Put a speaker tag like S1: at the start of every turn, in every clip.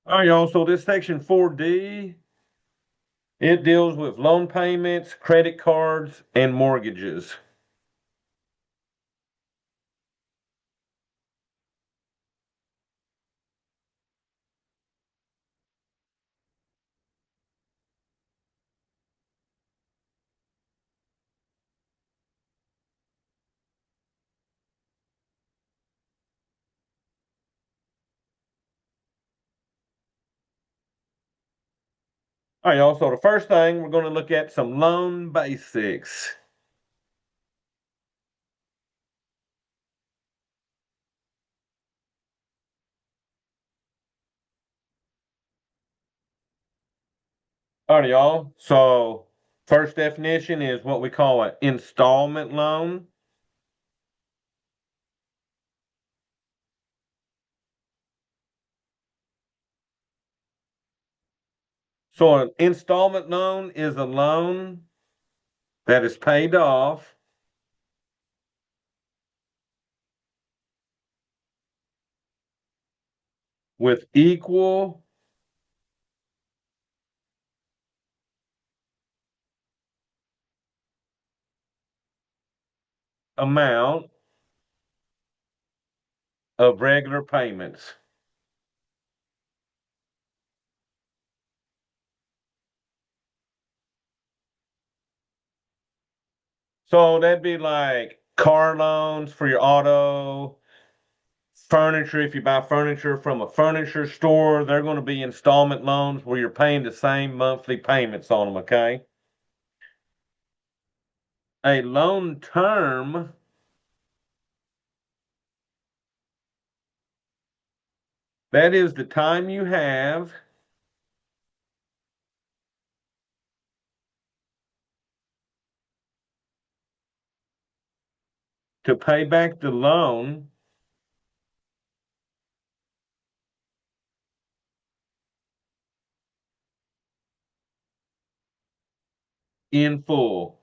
S1: All right, y'all. So this section 4D, it deals with loan payments, credit cards, and mortgages. All right, y'all. So the first thing, we're going to look at some loan basics. All right, y'all. So first definition is what we call an installment loan. So an installment loan is a loan that is paid off with equal amount of regular payments. So that'd be like car loans for your auto, furniture. If you buy furniture from a furniture store, they're going to be installment loans where you're paying the same monthly payments on them, okay? A loan term, that is the time you have to pay back the loan in full.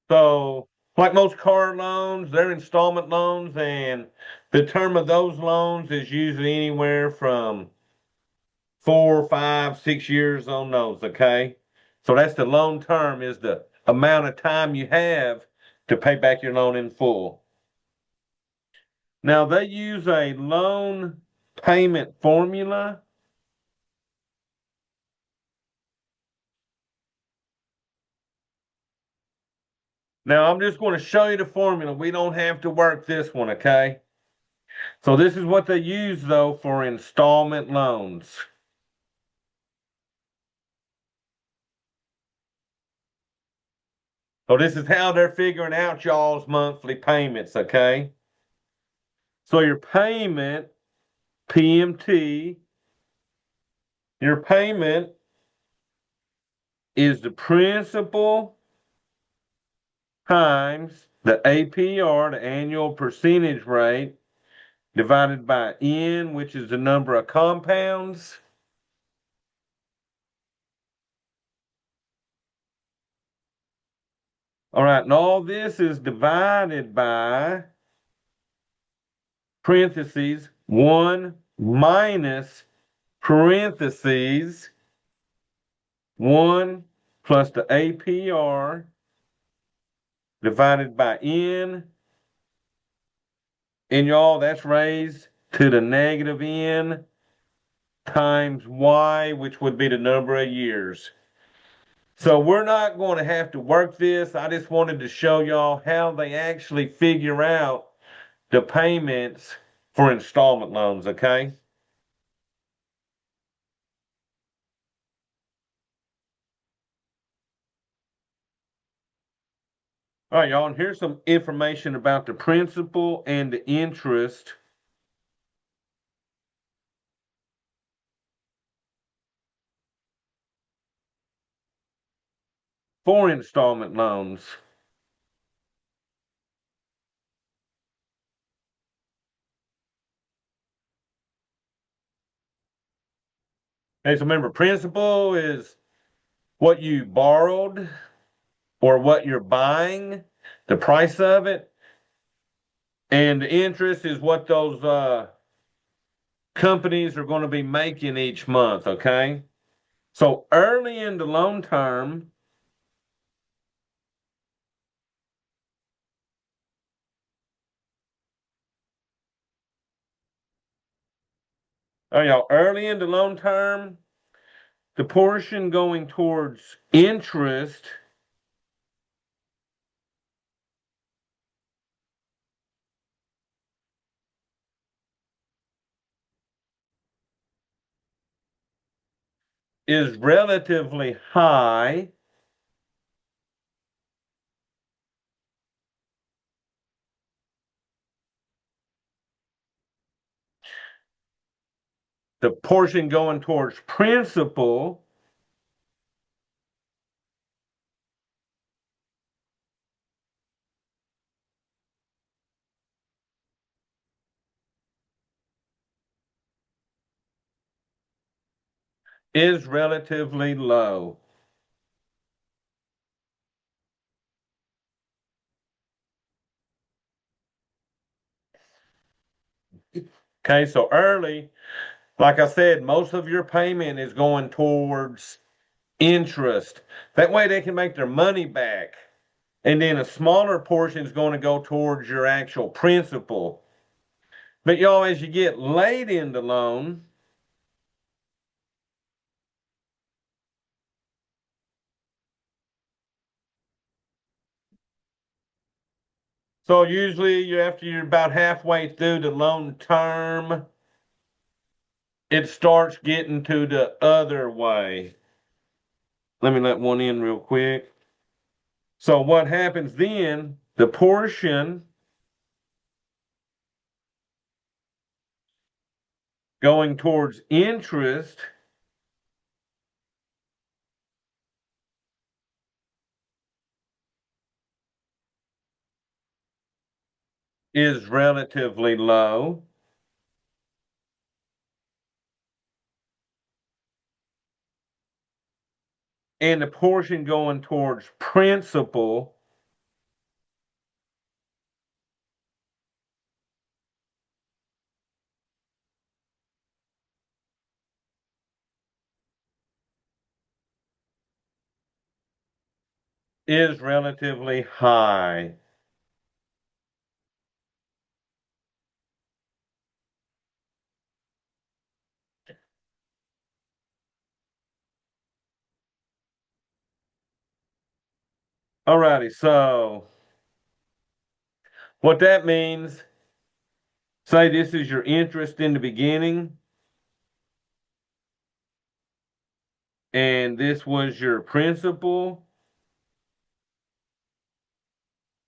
S1: So, like most car loans, they're installment loans, and the term of those loans is usually anywhere from 4, 5, 6 years on those, okay? So that's the loan term is the amount of time you have to pay back your loan in full. Now they use a loan payment formula. Now I'm just going to show you the formula. We don't have to work this one, okay? So this is what they use though for installment loans. So this is how they're figuring out y'all's monthly payments, okay? So your payment, PMT, your payment is the principal times the APR, the annual percentage rate, divided by N, which is the number of compounds. All right, and all this is divided by parentheses 1 minus parentheses 1 plus the APR divided by N. And y'all, that's raised to the negative N times Y, which would be the number of years. So we're not going to have to work this. I just wanted to show y'all how they actually figure out the payments for installment loans, okay? All right, y'all, and here's some information about the principal and the interest for installment loans. Hey, so remember, principal is what you borrowed, or what you're buying, the price of it, and the interest is what those companies are going to be making each month, okay? So early in the loan term, early in the loan term, the portion going towards interest is relatively high. The portion going towards principal is relatively low. Okay, so early, like I said, most of your payment is going towards interest. That way they can make their money back. And then a smaller portion is going to go towards your actual principal. But y'all, as you get late in the loan, so usually you after you're about halfway through the loan term, it starts getting to the other way. Let me let one in real quick. So what happens then, the portion going towards interest is relatively low. And the portion going towards principal is relatively high. Alrighty, so what that means, say this is your interest in the beginning, and this was your principal.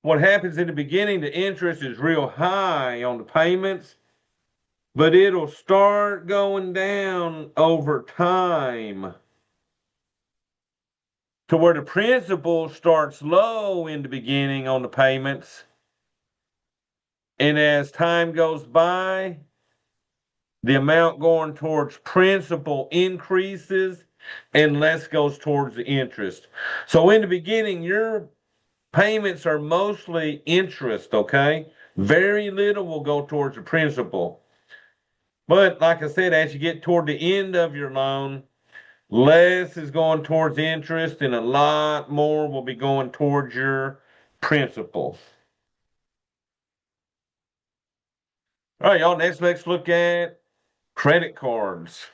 S1: What happens in the beginning, the interest is real high on the payments, but it'll start going down over time to where the principal starts low in the beginning on the payments. And as time goes by, the amount going towards principal increases and less goes towards the interest. So in the beginning, your payments are mostly interest, okay? Very little will go towards the principal. But like I said, as you get toward the end of your loan, less is going towards interest and a lot more will be going towards your principal. All right, y'all, next let's look at credit cards.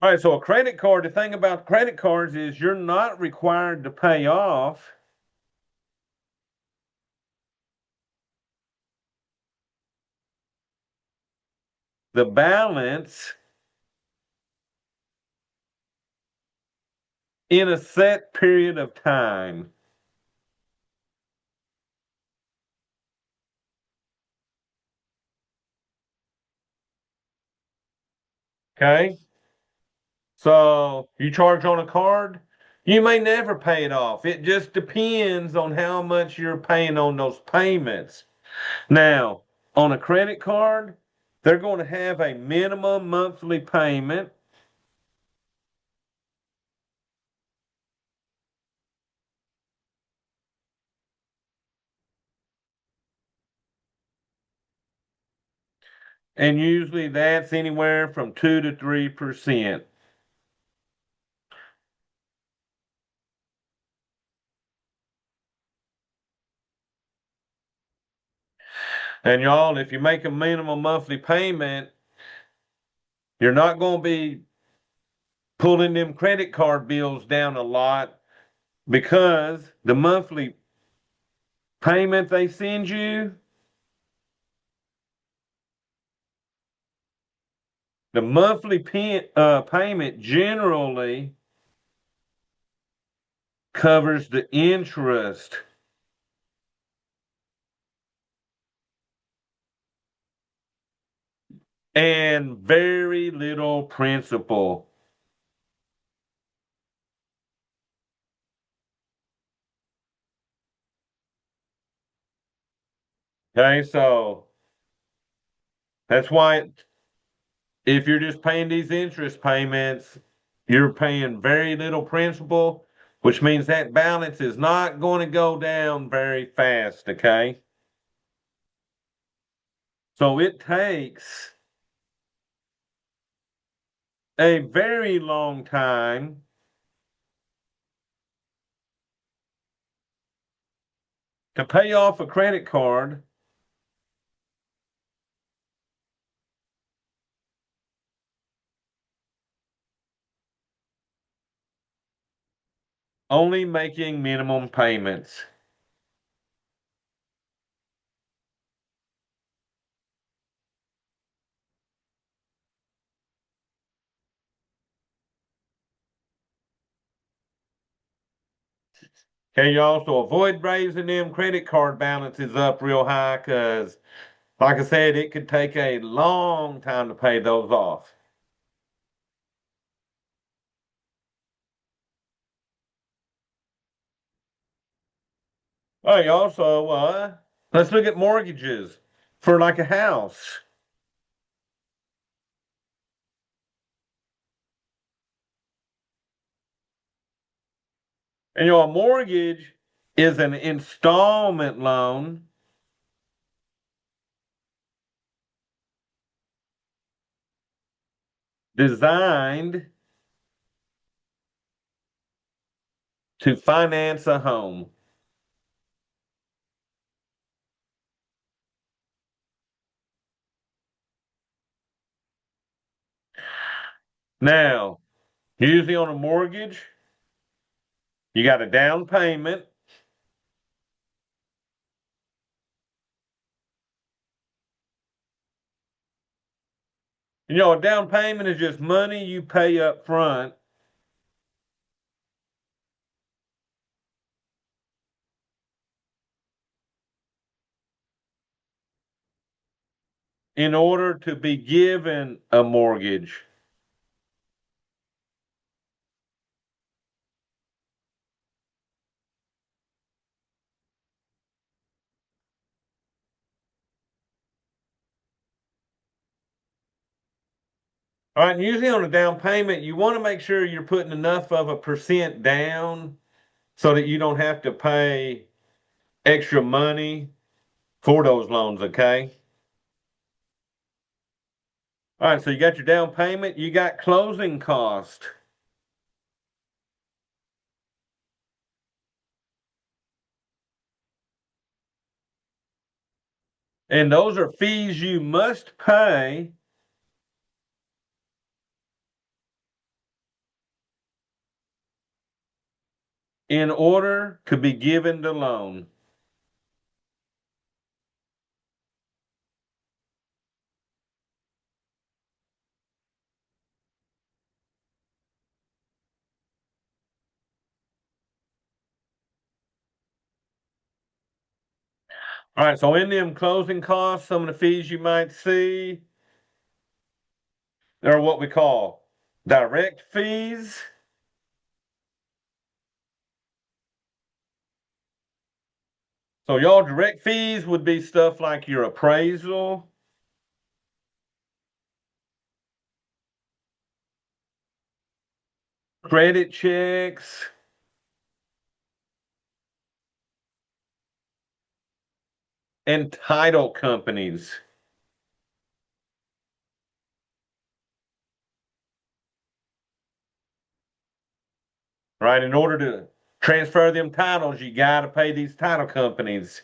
S1: All right, so a credit card, the thing about credit cards is you're not required to pay off the balance in a set period of time. Okay? So you charge on a card, You may never pay it off. It just depends on how much you're paying on those payments. Now, on a credit card, they're going to have a minimum monthly payment. And usually that's anywhere from 2 to 3%. And y'all, if you make a minimum monthly payment, you're not going to be pulling them credit card bills down a lot because the monthly payment they send you, the monthly payment generally covers the interest. And very little principal. Okay, so that's why if you're just paying these interest payments, you're paying very little principal, which means that balance is not going to go down very fast, okay? So it takes a very long time to pay off a credit card only making minimum payments. Okay, you also avoid raising them credit card balances up real high because, like I said, it could take a long time to pay those off. Hey, also, let's look at mortgages for like a house. And a mortgage is an installment loan designed to finance a home. Now, usually on a mortgage, you got a down payment. A down payment is just money you pay up front in order to be given a mortgage. All right, and usually on a down payment, you want to make sure you're putting enough of a percent down so that you don't have to pay extra money for those loans, okay? All right, so you got your down payment, you got closing cost. And those are fees you must pay in order to be given the loan. All right, so in them closing costs, some of the fees you might see are what we call direct fees. So y'all direct fees would be stuff like your appraisal, credit checks, and title companies. Right? In order to transfer them titles, you got to pay these title companies.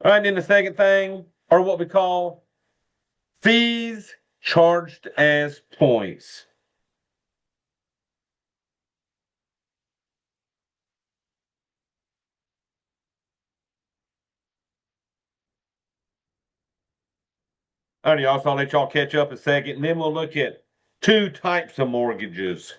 S1: All right, then the second thing are what we call fees charged as points. All right, y'all, so I'll let y'all catch up a second, and then we'll look at two types of mortgages.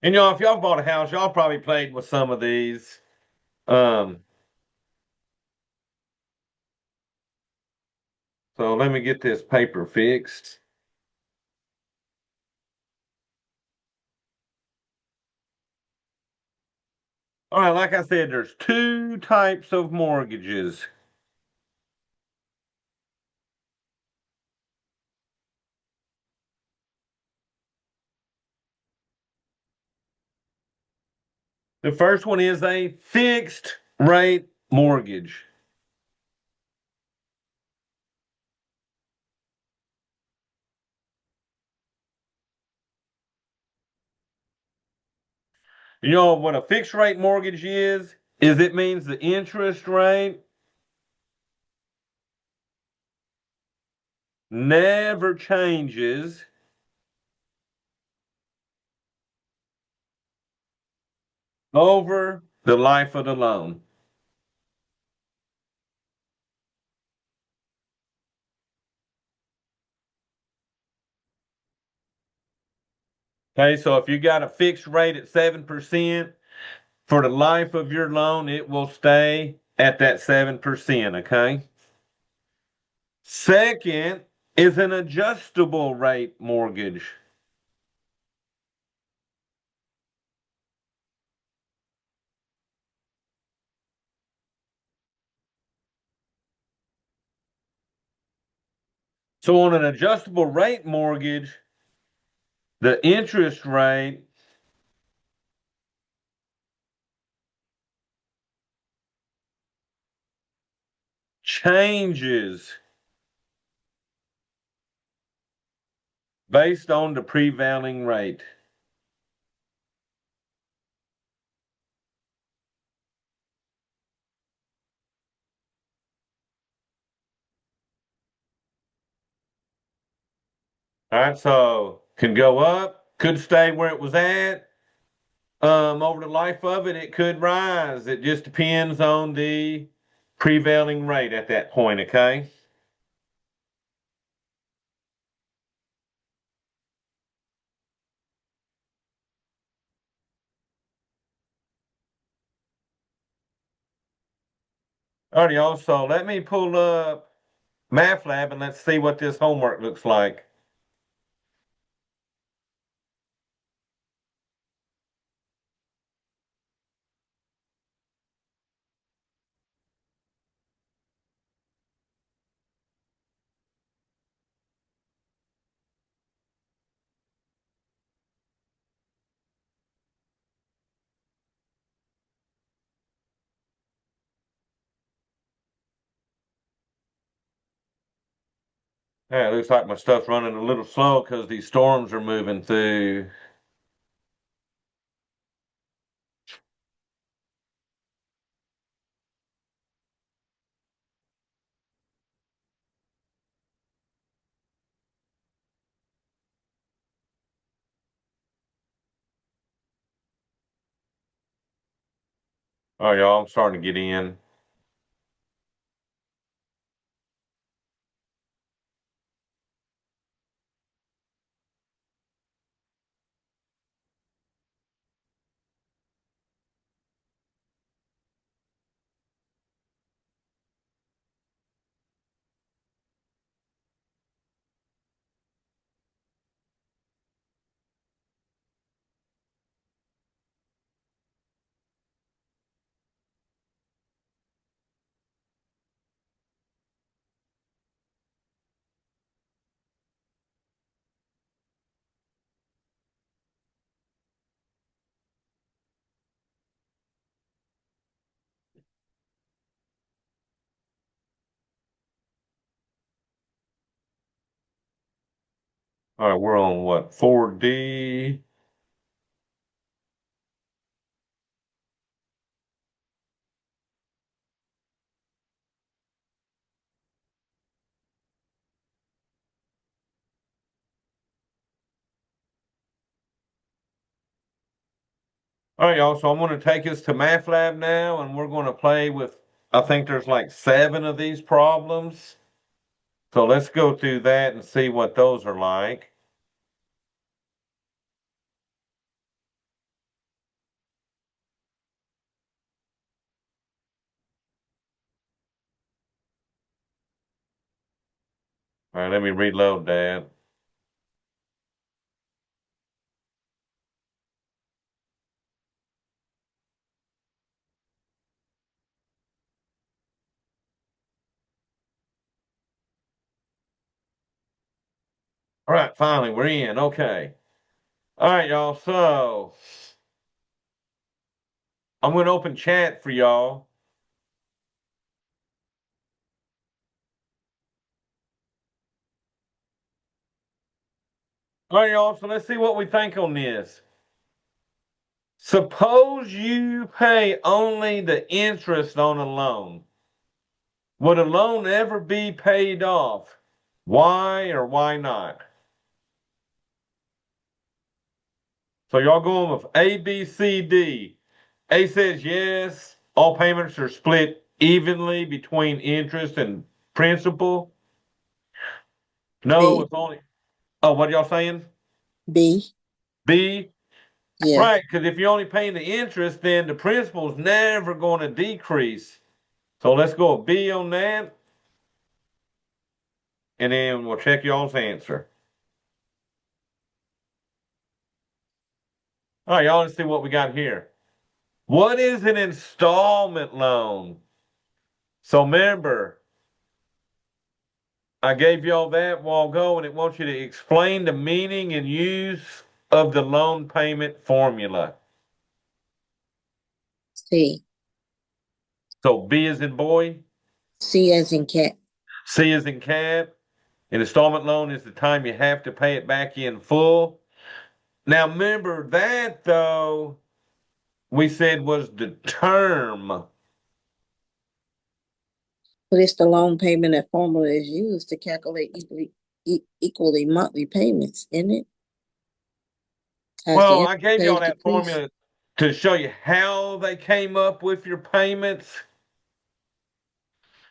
S1: And y'all, if y'all bought a house, y'all probably played with some of these. Um, so let me get this paper fixed. All right, like I said, there's two types of mortgages. The first one is a fixed rate mortgage. You know what a fixed rate mortgage is? Is it means the interest rate never changes over the life of the loan. Okay, so if you got a fixed rate at 7%, for the life of your loan, it will stay at that 7%. Okay. Second is an adjustable rate mortgage. So on an adjustable rate mortgage, the interest rate changes based on the prevailing rate. All right, so can go up, could stay where it was at. Over the life of it, it could rise. It just depends on the prevailing rate at that point, okay? All right, y'all, so let me pull up MathLab and let's see what this homework looks like. Yeah, it looks like my stuff's running a little slow because these storms are moving through. All right, y'all, I'm starting to get in. All right, we're on what, 4D? All right, y'all. So I'm going to take us to MATLAB now, and we're going to play with, I think there's like 7 of these problems. So let's go through that and see what those are like. All right, let me reload that. All right, finally, we're in. Okay. All right, y'all. So I'm going to open chat for y'all. All right, y'all. So let's see what we think on this. Suppose you pay only the interest on a loan. Would a loan ever be paid off? Why or why not? So y'all going with A, B, C, D. A says yes, all payments are split evenly between interest and principal. No,
S2: B.
S1: it's only. Oh, what y'all saying?
S2: B.
S1: B.
S2: Yeah.
S1: Right, because if you're only paying the interest, then the principal's never going to decrease. So let's go with B on that, and then we'll check y'all's answer. All right, y'all, let's see what we got here. What is an installment loan? So remember, I gave y'all that while ago, and it wants you to explain the meaning and use of the loan payment formula.
S2: C.
S1: So B is in boy,
S2: C as in cat.
S1: C is in cat. An installment loan is the time you have to pay it back in full. Now remember that though we said was the term.
S2: But it's the loan payment that formula is used to calculate equally monthly payments, isn't it? As the
S1: Well, I
S2: interest
S1: gave y'all
S2: pays
S1: that
S2: decrease.
S1: formula to show you how they came up with your payments.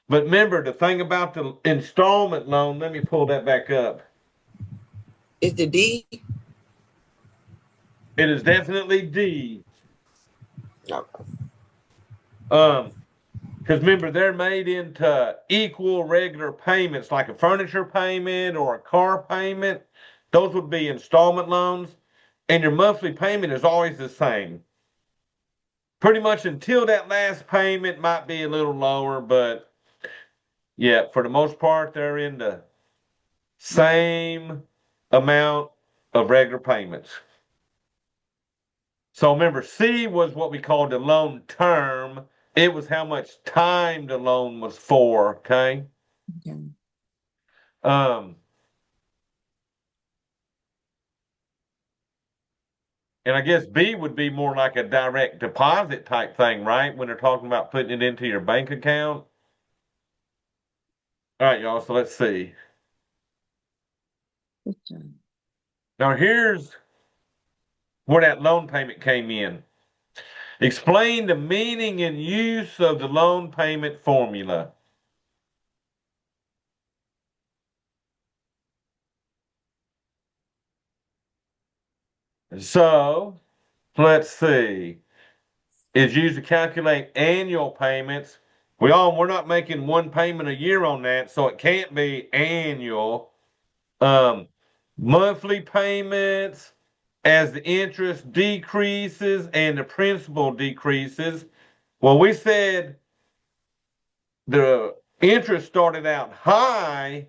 S1: But remember the thing about the installment loan, let me pull that back up.
S3: Is the D?
S1: It is definitely D.
S3: No.
S1: Um, because remember, they're made into equal regular payments, like a furniture payment or a car payment. Those would be installment loans, and your monthly payment is always the same. Pretty much until that last payment might be a little lower, but yeah, for the most part, they're in the same amount of regular payments. So remember, C was what we called the loan term. It was how much time the loan was for, okay?
S2: Okay.
S1: Um, and I guess B would be more like a direct deposit type thing, right? When they're talking about putting it into your bank account. All right, y'all, so let's see.
S2: Okay.
S1: Now here's where that loan payment came in. Explain the meaning and use of the loan payment formula. So let's see. It's used to calculate annual payments. We're not making one payment a year on that, so it can't be annual. Um, Monthly payments as the interest decreases and the principal decreases. Well, we said the interest started out high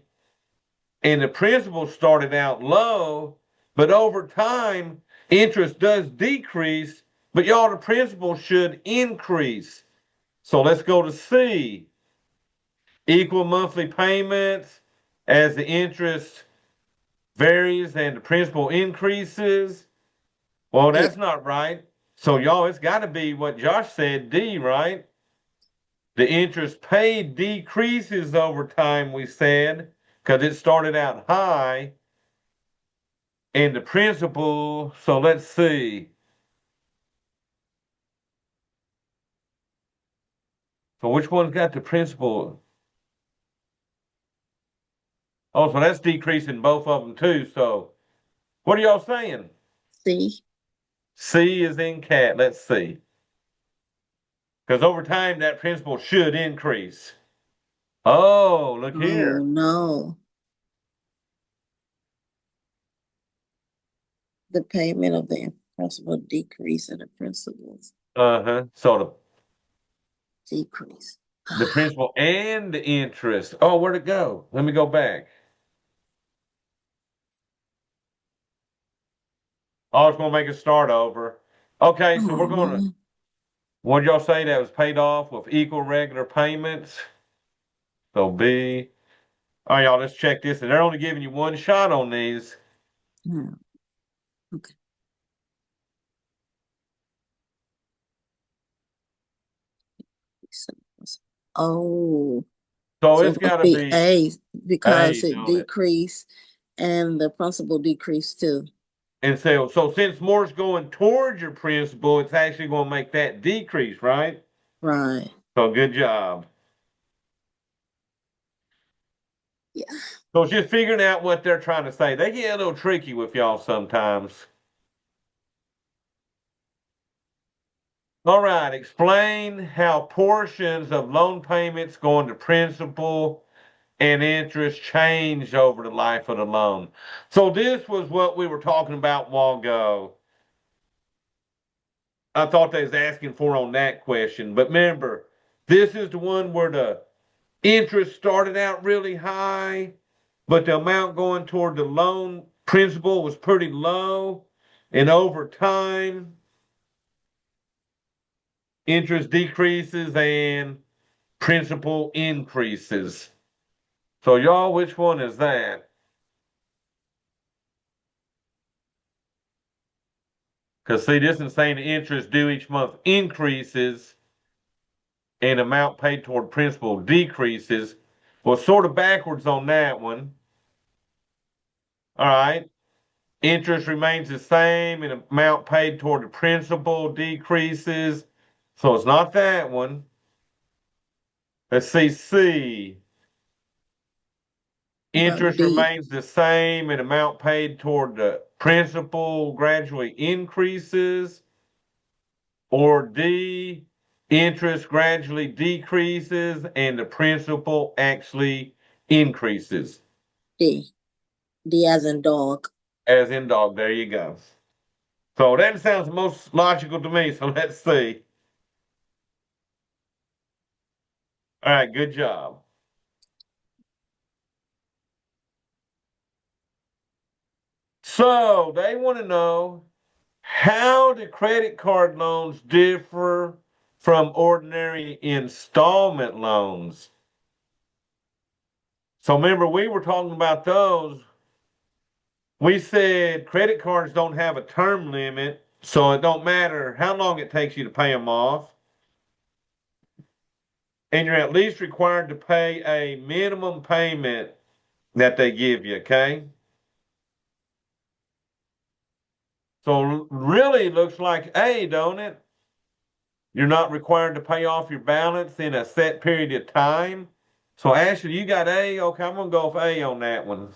S1: and the principal started out low, but over time, interest does decrease, but y'all, the principal should increase. So let's go to C. Equal monthly payments as the interest varies and the principal increases. Well,
S2: Yeah.
S1: that's not right. So y'all, it's got to be what Josh said, D, right? The interest paid decreases over time, we said, because it started out high. And the principal, so let's see. So which one's got the principal? Oh, so that's decreasing both of them too. So what are y'all saying?
S2: See,
S1: C is in cat. Let's see. Because over time, that principal should increase. Oh, look
S2: oh
S1: here.
S2: no, the payment of the principal decrease and the principal's
S1: Uh-huh. So
S2: decrease.
S1: the principal and the interest. Oh, where'd it go? Let me go back. I was going to make a start over. Okay, so we're going to,
S2: Oh,
S1: what did y'all say that was paid off with equal regular payments? So B. All right, y'all, let's check this. And they're only giving you one shot on these.
S2: yeah, okay. Oh,
S1: So
S2: so
S1: it's
S2: it must
S1: got to
S2: be
S1: be
S2: A
S1: A,
S2: because it
S1: don't it?
S2: decreased and the principal decreased too.
S1: And so since more's going towards your principal, it's actually going to make that decrease, right?
S2: Right.
S1: So good job.
S2: Yeah.
S1: So it's just figuring out what they're trying to say. They get a little tricky with y'all sometimes. All right, explain how portions of loan payments going to principal and interest change over the life of the loan. So this was what we were talking about a while ago. I thought they was asking for on that question. But remember, this is the one where the interest started out really high, but the amount going toward the loan principal was pretty low. And over time, interest decreases and principal increases. So, y'all, which one is that? Because, see, this is saying the interest due each month increases and amount paid toward principal decreases. Well, sort of backwards on that one. All right. Interest remains the same and amount paid toward the principal decreases. So it's not that one. Let's see, C.
S2: About
S1: Interest
S2: D.
S1: remains the same and amount paid toward the principal gradually increases. Or D. Interest gradually decreases and the principal actually increases.
S2: D. D as in dog.
S1: As in dog, there you go. So that sounds most logical to me. So let's see. All right, good job. So they want to know, how do credit card loans differ from ordinary installment loans? So remember, we were talking about those. We said credit cards don't have a term limit, so it don't matter how long it takes you to pay them off. And you're at least required to pay a minimum payment that they give you, okay? So really looks like A, don't it? You're not required to pay off your balance in a set period of time. So Ashley, you got A. Okay, I'm gonna go with A on that one.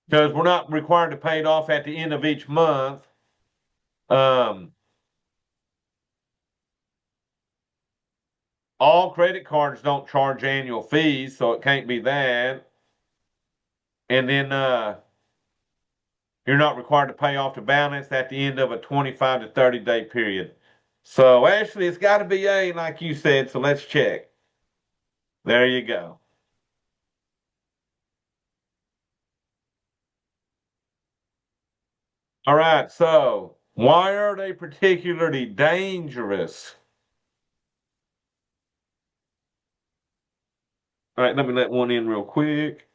S1: Because we're not required to pay it off at the end of each month. Um, all credit cards don't charge annual fees, so it can't be that. And then you're not required to pay off the balance at the end of a 25 to 30 day period. So Ashley, it's got to be A, like you said. So let's check. There you go. All right, so why are they particularly dangerous? All right, let me let one in real quick.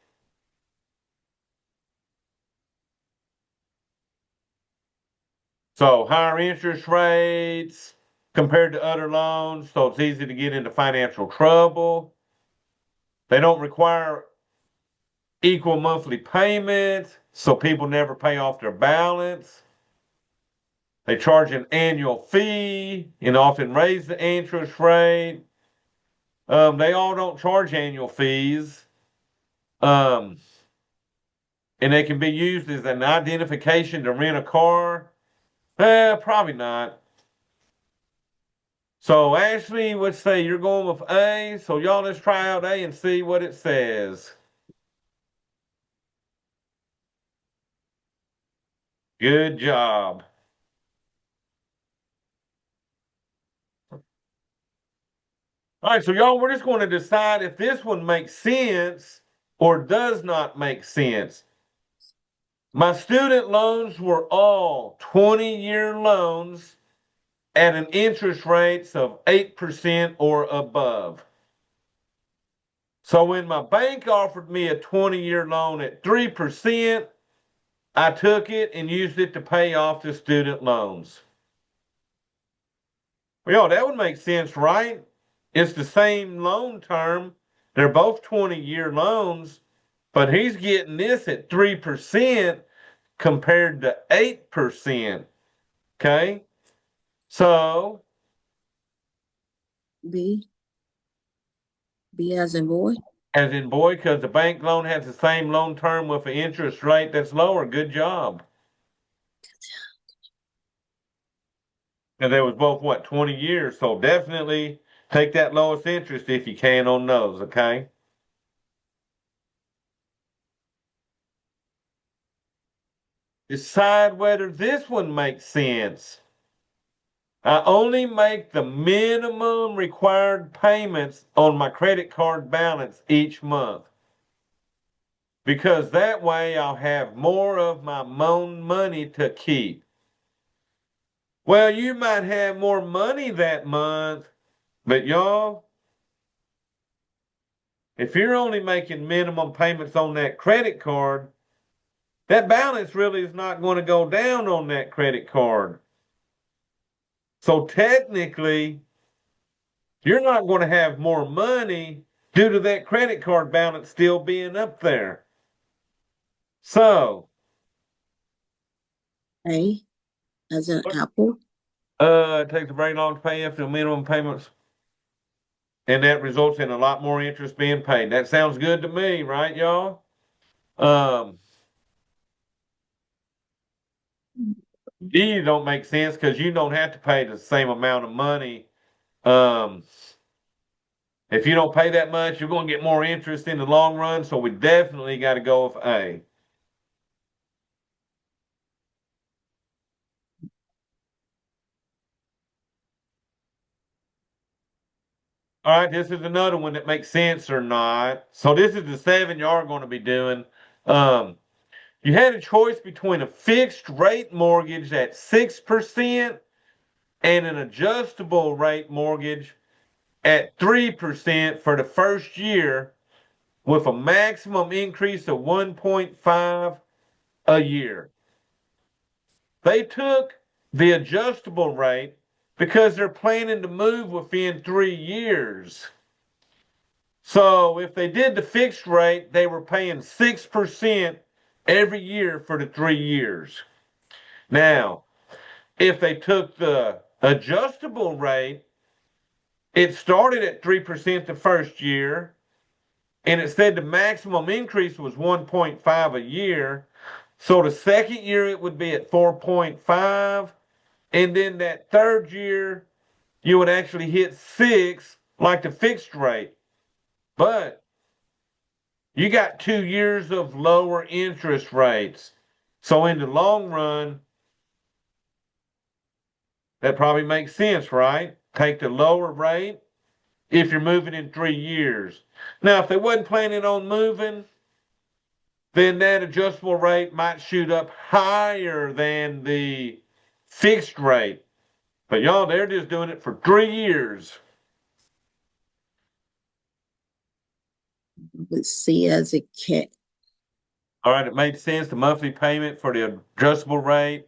S1: So higher interest rates compared to other loans, so it's easy to get into financial trouble. They don't require equal monthly payments, so people never pay off their balance. They charge an annual fee and often raise the interest rate. They all don't charge annual fees. Um, and they can be used as an identification to rent a car. Probably not. So Ashley, let's say you're going with A. So y'all let's try out A and see what it says. Good job. All right, so y'all, we're just going to decide if this one makes sense or does not make sense. My student loans were all 20-year loans at an interest rates of 8% or above. So when my bank offered me a 20-year loan at 3%, I took it and used it to pay off the student loans. Well, that would make sense, right? It's the same loan term. They're both 20-year loans, but he's getting this at 3% compared to 8%. Okay? So,
S2: B. B as in boy.
S1: as in boy, because the bank loan has the same loan term with an interest rate that's lower. Good job. And they was both, what, 20 years? So definitely take that lowest interest if you can on those, okay? Decide whether this one makes sense. I only make the minimum required payments on my credit card balance each month because that way I'll have more of my own money to keep. Well, you might have more money that month, but y'all, if you're only making minimum payments on that credit card, that balance really is not going to go down on that credit card. So technically, you're not going to have more money due to that credit card balance still being up there. So,
S2: A as in apple.
S1: it takes a very long to pay after the minimum payments, and that results in a lot more interest being paid. That sounds good to me, right, y'all? Um, D don't make sense because you don't have to pay the same amount of money. Um, if you don't pay that much, you're going to get more interest in the long run. So we definitely got to go with A. All right, this is another one that makes sense or not. So this is the 7 you are going to be doing. Um, you had a choice between a fixed rate mortgage at 6% and an adjustable rate mortgage at 3% for the first year with a maximum increase of 1.5 a year. They took the adjustable rate because they're planning to move within 3 years. So if they did the fixed rate, they were paying 6% every year for the 3 years. Now, if they took the adjustable rate, it started at 3% the first year, and it said the maximum increase was 1.5 a year. So the second year it would be at 4.5, and then that third year you would actually hit 6 like the fixed rate. But you got 2 years of lower interest rates. So in the long run, that probably makes sense, right? Take the lower rate if you're moving in 3 years. Now, if they wasn't planning on moving, then that adjustable rate might shoot up higher than the fixed rate. But y'all, they're just doing it for 3 years.
S2: With C as a cat.
S1: All right, it made sense. The monthly payment for the adjustable rate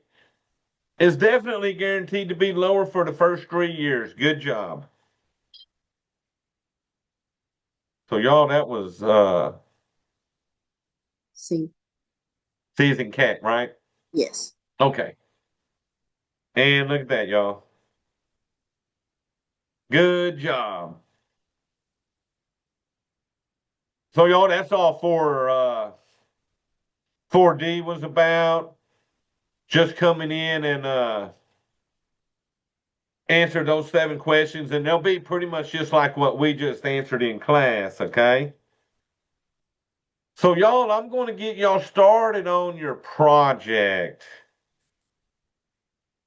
S1: is definitely guaranteed to be lower for the first 3 years. Good job. So y'all, that was
S2: See,
S1: season cat, right?
S2: yes.
S1: Okay. And look at that, y'all. Good job. So y'all, that's all for 4D was about. Just coming in and answer those 7 questions, and they'll be pretty much just like what we just answered in class, okay? So y'all, I'm going to get y'all started on your project.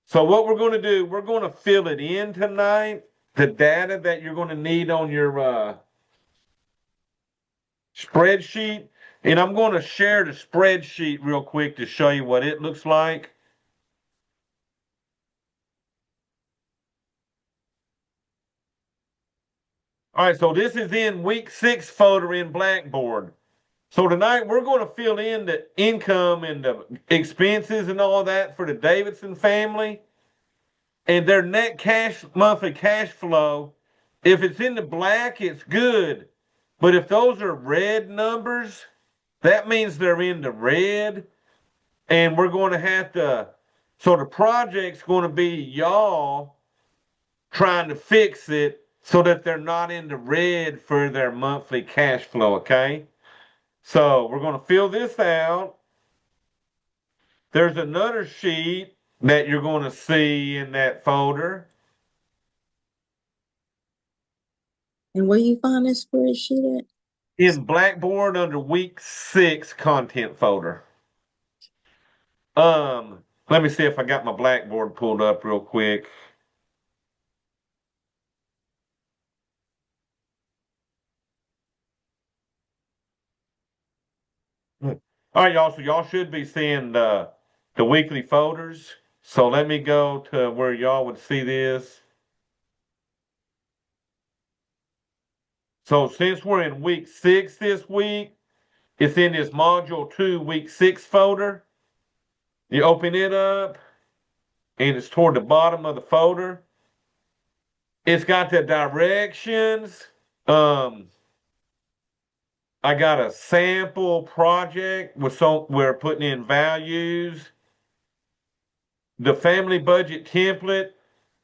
S1: So what we're going to do, we're going to fill it in tonight, the data that you're going to need on your spreadsheet. And I'm going to share the spreadsheet real quick to show you what it looks like. All right, so this is in week 6 folder in Blackboard. So tonight we're going to fill in the income and the expenses and all that for the Davidson family and their net cash monthly cash flow. If it's in the black, it's good. But if those are red numbers, that means they're in the red. And we're going to have to, so the project's going to be y'all trying to fix it so that they're not in the red for their monthly cash flow, okay? So we're going to fill this out. There's another sheet that you're going to see in that folder.
S2: And where you find this spreadsheet at?
S1: In Blackboard under week 6 content folder. Let me see if I got my Blackboard pulled up real quick. All right, y'all. So y'all should be seeing the weekly folders. So let me go to where y'all would see this. So since we're in week 6 this week, it's in this module 2 week 6 folder. You open it up and it's toward the bottom of the folder. It's got the directions. Um, I got a sample project with some we're putting in values. The family budget template.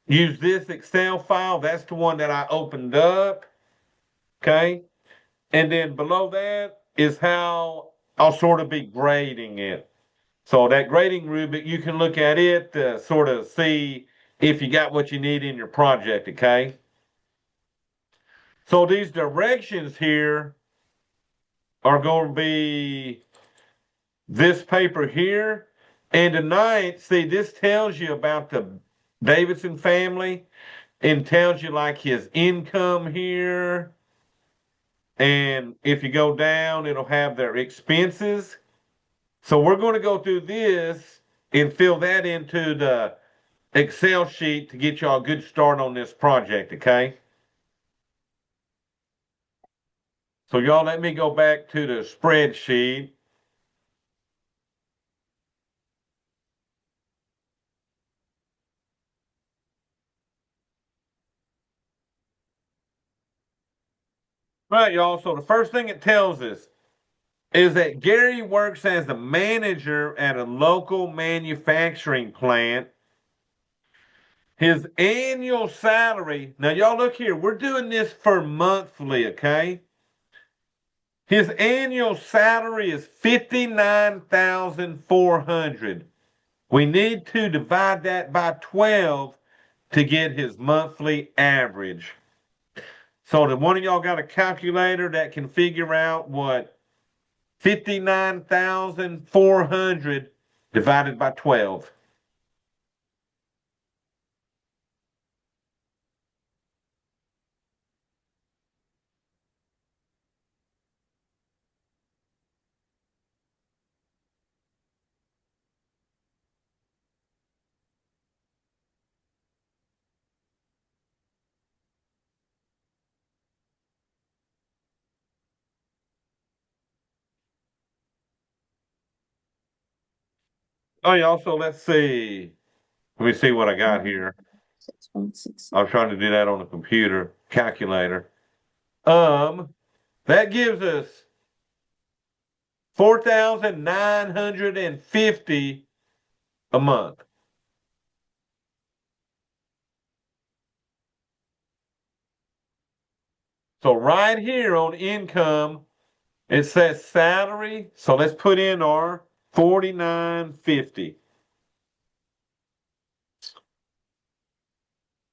S1: Use this Excel file. That's the one that I opened up. Okay. And then below that is how I'll sort of be grading it. So that grading rubric, you can look at it to sort of see if you got what you need in your project. Okay. So these directions here are going to be this paper here. And tonight, see, this tells you about the Davidson family and tells you like his income here. And if you go down, it'll have their expenses. So we're going to go through this and fill that into the Excel sheet to get y'all a good start on this project, okay? So y'all let me go back to the spreadsheet. Right, y'all. So the first thing it tells us is that Gary works as a manager at a local manufacturing plant. His annual salary, now y'all look here, we're doing this for monthly, okay? His annual salary is 59,400. We need to divide that by 12 to get his monthly average. So, the one of y'all got a calculator that can figure out what 59,400 divided by 12. Oh, yeah, also, let's see. Let me see what I got here.
S2: 6.66.
S1: I was trying to do that on a computer calculator. That gives us 4,950 a month. So right here on income, it says salary. So let's put in our 49.50.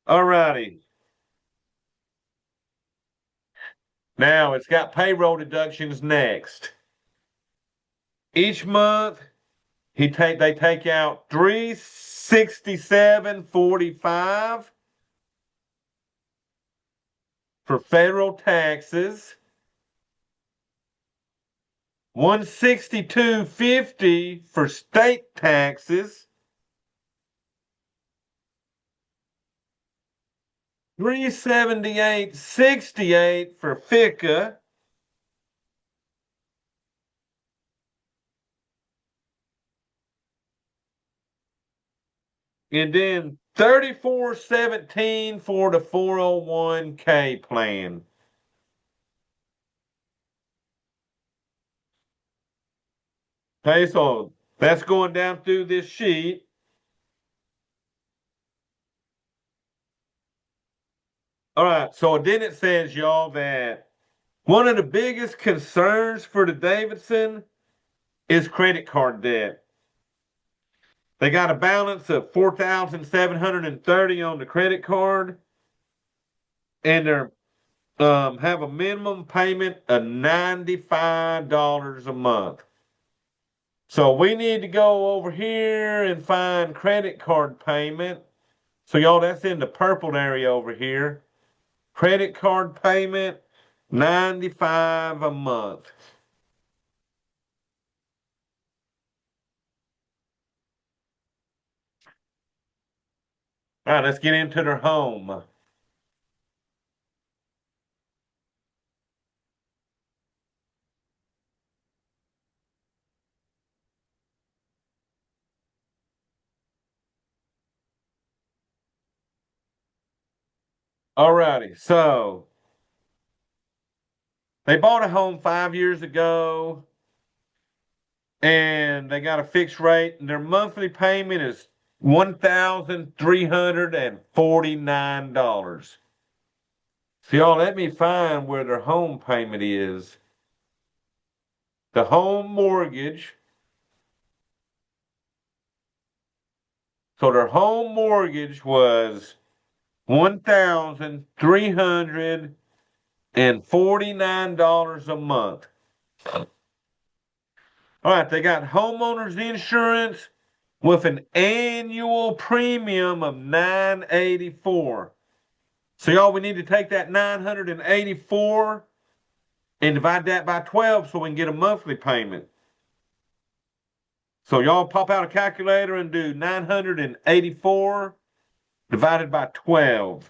S1: All righty. Now it's got payroll deductions next. Each month they take out 367.45 for federal taxes, 162.50 for state taxes, 378.68 for FICA, and then 34.17 for the 401k plan. Okay, so that's going down through this sheet. All right, so then it says, y'all, that one of the biggest concerns for the Davidson is credit card debt. They got a balance of 4,730 on the credit card, and they're have a minimum payment of $95 a month. So we need to go over here and find credit card payment. So y'all, that's in the purple area over here. Credit card payment, $95 a month. All right, let's get into their home. All righty, so they bought a home 5 years ago, and they got a fixed rate, and their monthly payment is $1,349. So y'all, let me find where their home payment is. The home mortgage. So their home mortgage was $1,349 a month. All right, they got homeowners insurance with an annual premium of $984. So y'all, we need to take that 984 and divide that by 12 so we can get a monthly payment. So y'all pop out a calculator and do 984 divided by 12.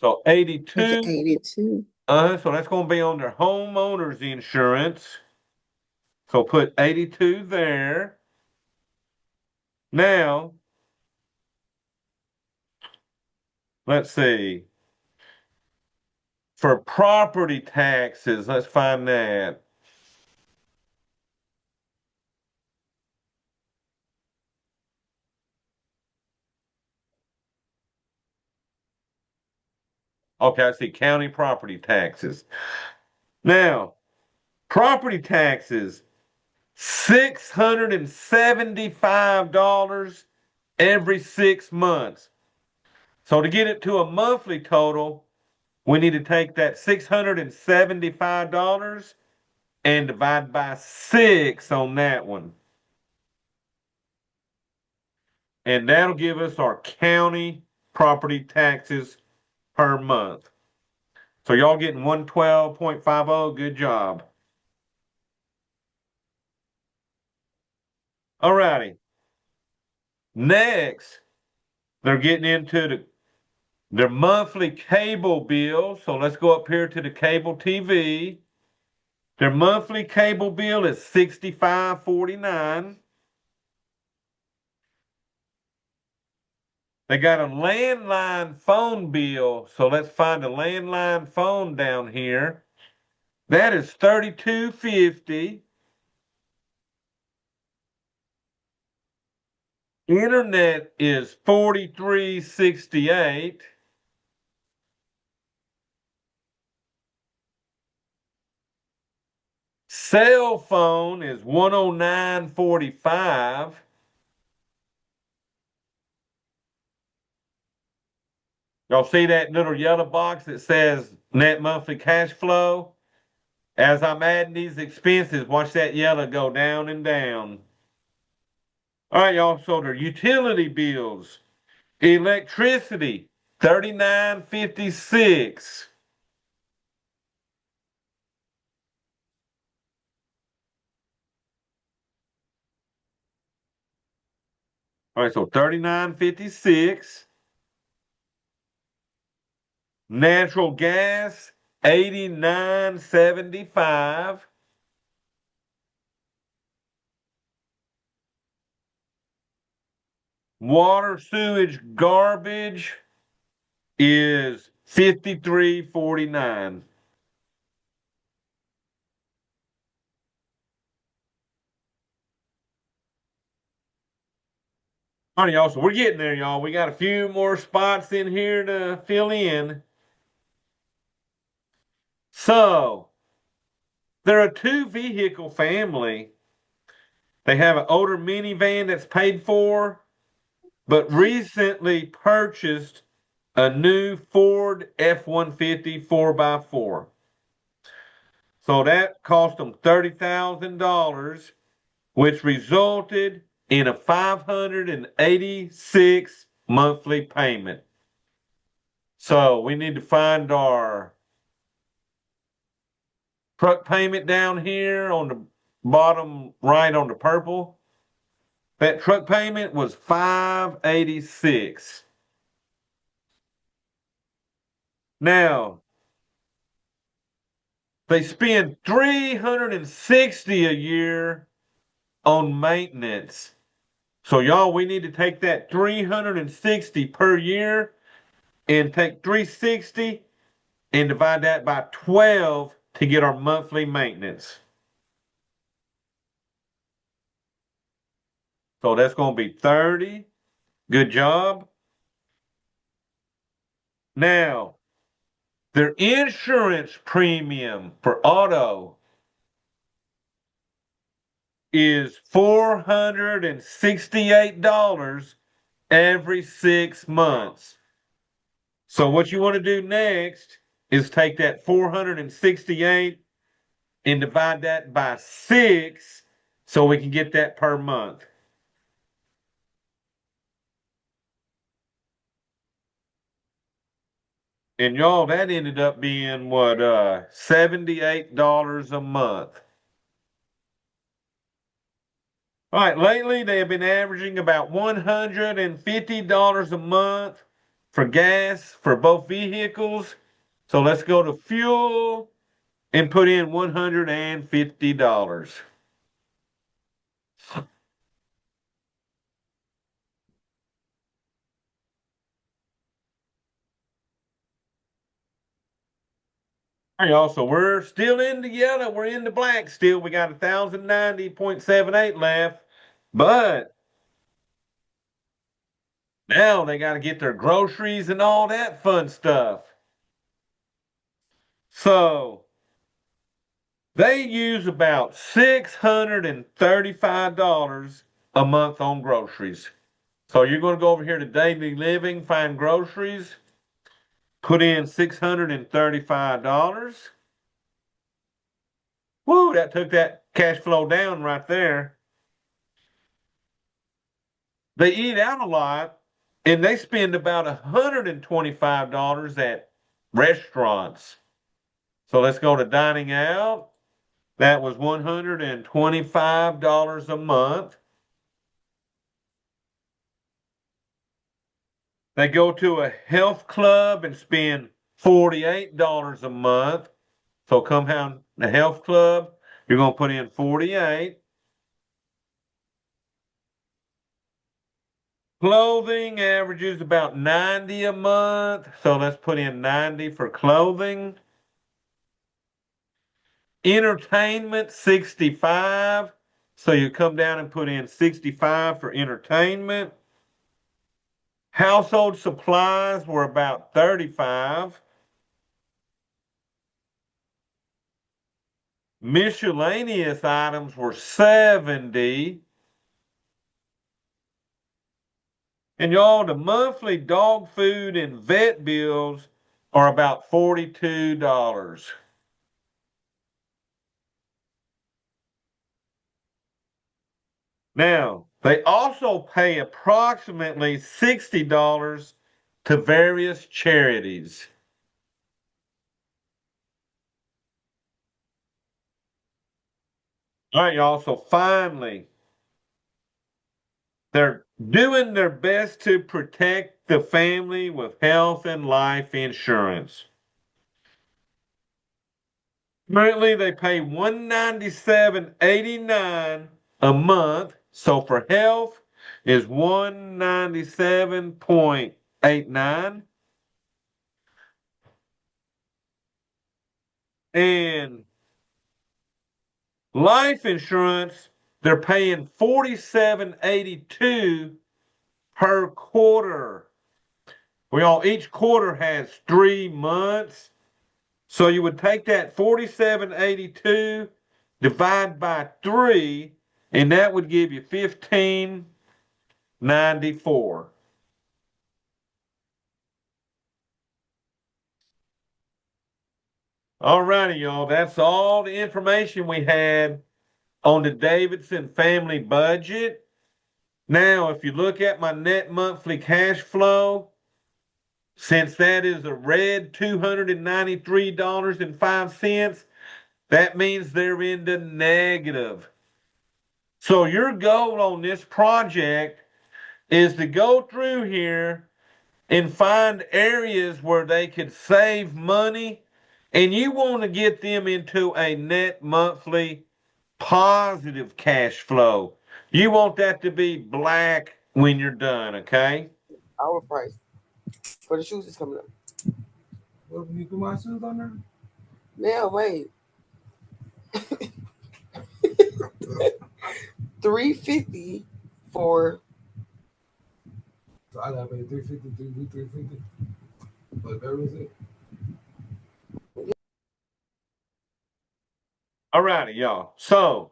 S1: So 82.
S2: 82.
S1: So that's going to be on their homeowner's insurance. So put 82 there. Now, let's see. For property taxes, let's find that. Okay, I see county property taxes. Now, property taxes, $675 every 6 months. So to get it to a monthly total, we need to take that $675 and divide by 6 on that one. And that'll give us our county property taxes per month. So y'all getting 112.50. Good job. All righty. Next, they're getting into their monthly cable bill. So let's go up here to the cable TV. Their monthly cable bill is $65.49. They got a landline phone bill, so let's find a landline phone down here. That is $32.50. Internet is $43.68. Cell phone is $109.45. Y'all see that little yellow box that says net monthly cash flow? As I'm adding these expenses, watch that yellow go down and down. All right, y'all. So their utility bills, electricity, $39.56. All right, so $39.56. Natural gas, $89.75. Water, sewage, garbage is $53.49. All right, y'all. So we're getting there, y'all. We got a few more spots in here to fill in. So they're a two-vehicle family. They have an older minivan that's paid for, but recently purchased a new Ford F-150 4x4. So that cost them $30,000, which resulted in a 586 monthly payment. So we need to find our truck payment down here on the bottom right on the purple. That truck payment was $586. Now, they spend $360 a year on maintenance. So y'all, we need to take that $360 per year and take $360 and divide that by 12 to get our monthly maintenance. So that's going to be 30. Good job. Now, their insurance premium for auto is $468 every 6 months. So what you want to do next is take that 468 and divide that by 6 so we can get that per month. And y'all, that ended up being what, $78 a month. All right, lately they have been averaging about $150 a month for gas for both vehicles. So let's go to fuel and put in $150. All right, y'all, so we're still in the yellow. We're in the black still. We got 1,090.78 left. But now they got to get their groceries and all that fun stuff. So they use about $635 a month on groceries. So you're going to go over here to daily living, find groceries, put in $635. Woo, that took that cash flow down right there. They eat out a lot and they spend about $125 at restaurants. So let's go to dining out. That was $125 a month. They go to a health club and spend $48 a month. So compound the health club, you're going to put in 48. Clothing averages about 90 a month. So let's put in 90 for clothing. Entertainment, 65. So you come down and put in 65 for entertainment. Household supplies were about 35. Miscellaneous items were 70. And y'all, the monthly dog food and vet bills are about $42. Now, they also pay approximately $60 to various charities. All right, y'all. So finally, they're doing their best to protect the family with health and life insurance. Currently, they pay $197.89 a month. So for health is $197.89. And life insurance, they're paying $47.82 per quarter. Well, each quarter has 3 months. So you would take that 47.82, divide by 3, and that would give you 15.94. All righty, y'all. That's all the information we had on the Davidson family budget. Now, if you look at my net monthly cash flow, since that is a red $293.05, that means they're in the negative. So your goal on this project is to go through here and find areas where they could save money, and you want to get them into a net monthly positive cash flow. You want that to be black when you're done, okay?
S3: Our price for the shoes is coming up.
S4: What, you put my shoes on there?
S3: Now wait. 350 for
S4: So I gotta pay 350, 350. But that was it.
S1: All righty, y'all. So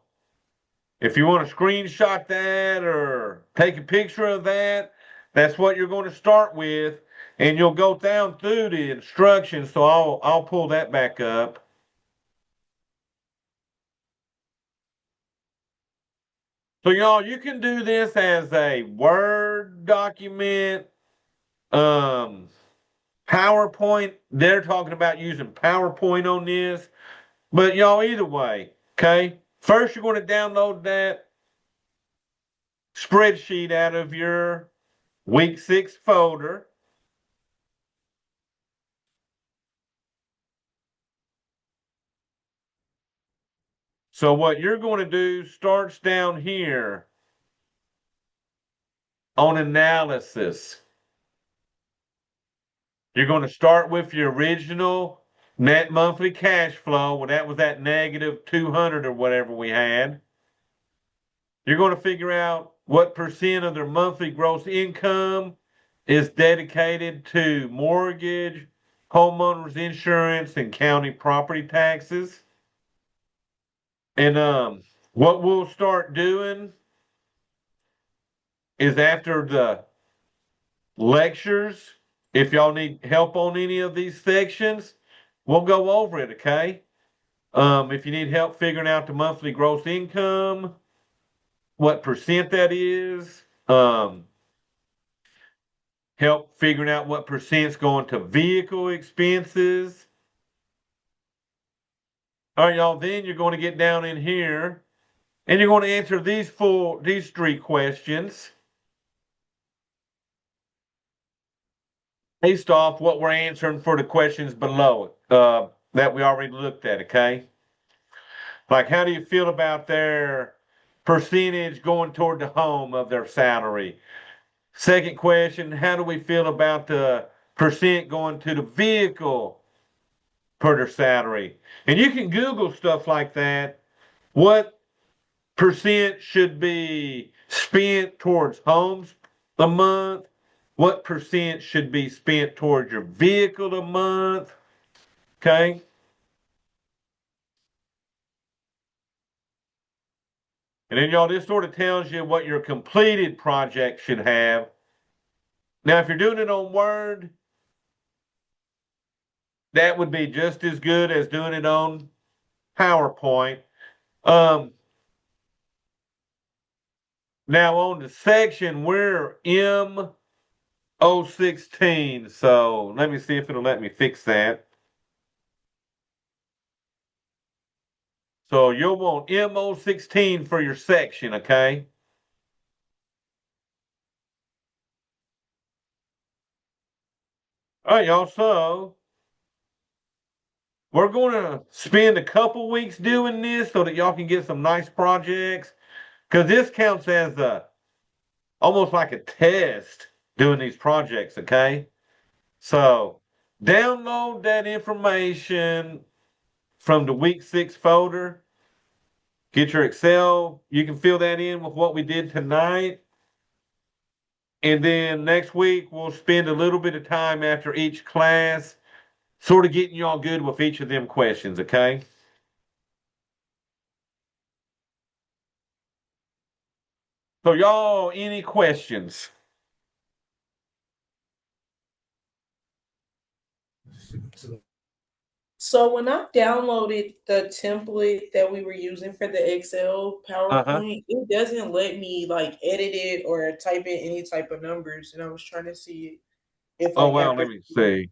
S1: if you want to screenshot that or take a picture of that, that's what you're going to start with, and you'll go down through the instructions. So I'll pull that back up. So y'all, you can do this as a Word document, PowerPoint. They're talking about using PowerPoint on this, but y'all, either way, okay. First, you're going to download that spreadsheet out of your week 6 folder. So what you're going to do starts down here on analysis. You're going to start with your original net monthly cash flow. Well, that was that negative 200 or whatever we had. You're going to figure out what percent of their monthly gross income is dedicated to mortgage, homeowners insurance, and county property taxes. And what we'll start doing is after the lectures, if y'all need help on any of these sections, we'll go over it, okay? If you need help figuring out the monthly gross income, what percent that is, help figuring out what percent's going to vehicle expenses. All right, y'all, then you're going to get down in here and you're going to answer these 3 questions based off what we're answering for the questions below it. that we already looked at, okay? Like, how do you feel about their percentage going toward the home of their salary? Second question, how do we feel about the percent going to the vehicle per their salary? And you can Google stuff like that. What percent should be spent towards homes a month? What percent should be spent towards your vehicle a month? Okay. And then y'all, this sort of tells you what your completed project should have. Now, if you're doing it on Word, that would be just as good as doing it on PowerPoint. Now on the section, we're M016. So let me see if it'll let me fix that. So you'll want M016 for your section, okay? All right, y'all. So we're going to spend a couple weeks doing this so that y'all can get some nice projects. Because this counts as almost like a test doing these projects, okay? So download that information from the week 6 folder. Get your Excel. You can fill that in with what we did tonight. And then next week, we'll spend a little bit of time after each class sort of getting y'all good with each of them questions, okay? So y'all, any questions?
S5: So when I downloaded the template that we were using for the Excel PowerPoint, it doesn't let me like edit it or type in any type of numbers. And I was trying to see if
S1: Oh,
S5: like
S1: well,
S5: after
S1: let me see.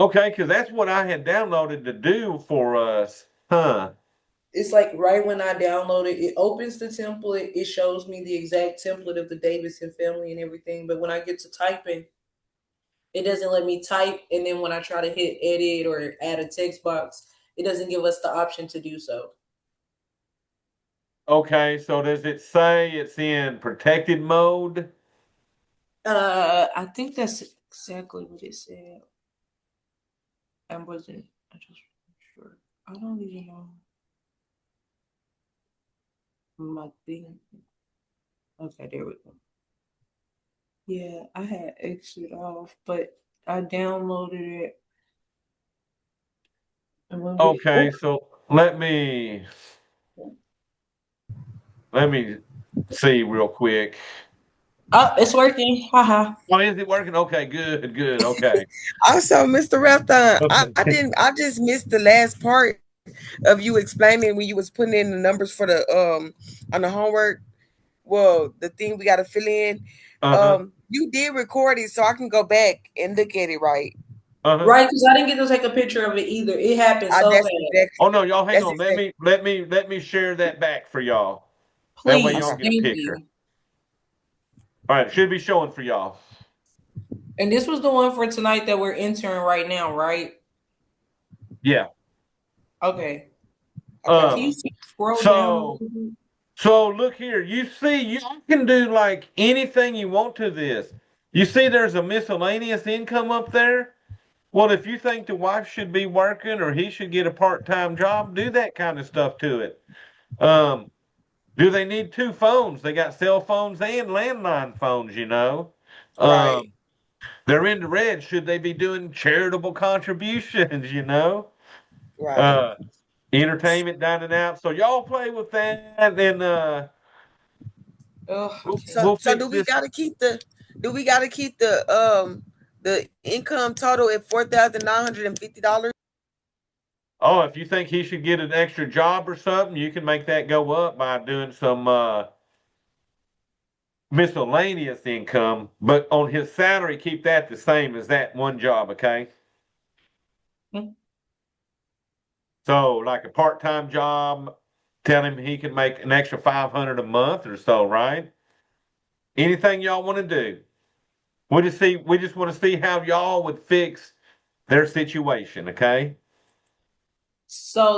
S1: Okay, because that's what I had downloaded to do for us. Huh.
S5: it's like right when I download it, it opens the template, it shows me the exact template of the Davidson family and everything. But when I get to typing, it doesn't let me type. And then when I try to hit edit or add a text box, it doesn't give us the option to do so.
S1: Okay, so does it say it's in protected mode?
S5: I think that's exactly what it said. I just wasn't sure. I don't even know my thing. Okay, there we go. Yeah, I had exited off, but I downloaded it. And when
S1: Okay, so let me see real quick.
S5: oh, it's working. Haha.
S1: Oh, is it working? Okay, good, good. Okay.
S3: Also, Mr. Rathon, I just missed the last part of you explaining when you was putting in the numbers for the on the homework. Well, the thing we gotta fill in.
S1: Uh-huh.
S3: You did record it, so I can go back and look at it, right?
S1: Uh-huh.
S5: Right, because I didn't get to take a picture of it either. It happened so
S3: That's
S5: fast.
S3: exactly.
S1: Oh no, y'all hang
S3: That's
S1: on.
S3: exactly.
S1: Let me share that back for y'all. That way
S5: Please,
S1: y'all
S3: Okay.
S1: get a
S5: thank
S1: picture.
S5: you.
S1: All right, it should be showing for y'all.
S5: And this was the one for tonight that we're entering right now, right?
S1: Yeah.
S5: Okay.
S3: Okay.
S5: Can you scroll down a
S1: So
S5: little bit?
S1: so look here. You see, you can do like anything you want to this. You see, there's a miscellaneous income up there. Well, if you think the wife should be working or he should get a part-time job, do that kind of stuff to it. Um, do they need 2 phones? They got cell phones and landline phones, you know.
S3: Right.
S1: They're in the red. Should they be doing charitable contributions, you know?
S3: Right.
S1: Uh, entertainment dining out. So y'all play with that, and
S5: Oh, I can't.
S3: So
S1: we'll fix
S3: do we
S1: this.
S3: gotta keep the income total at $4,950?
S1: Oh, if you think he should get an extra job or something, you can make that go up by doing some miscellaneous income. But on his salary, keep that the same as that one job, okay?
S5: Hmm.
S1: So, like a part-time job, tell him he can make an extra 500 a month or so, right? Anything y'all want to do. We just want to see how y'all would fix their situation, okay?
S5: So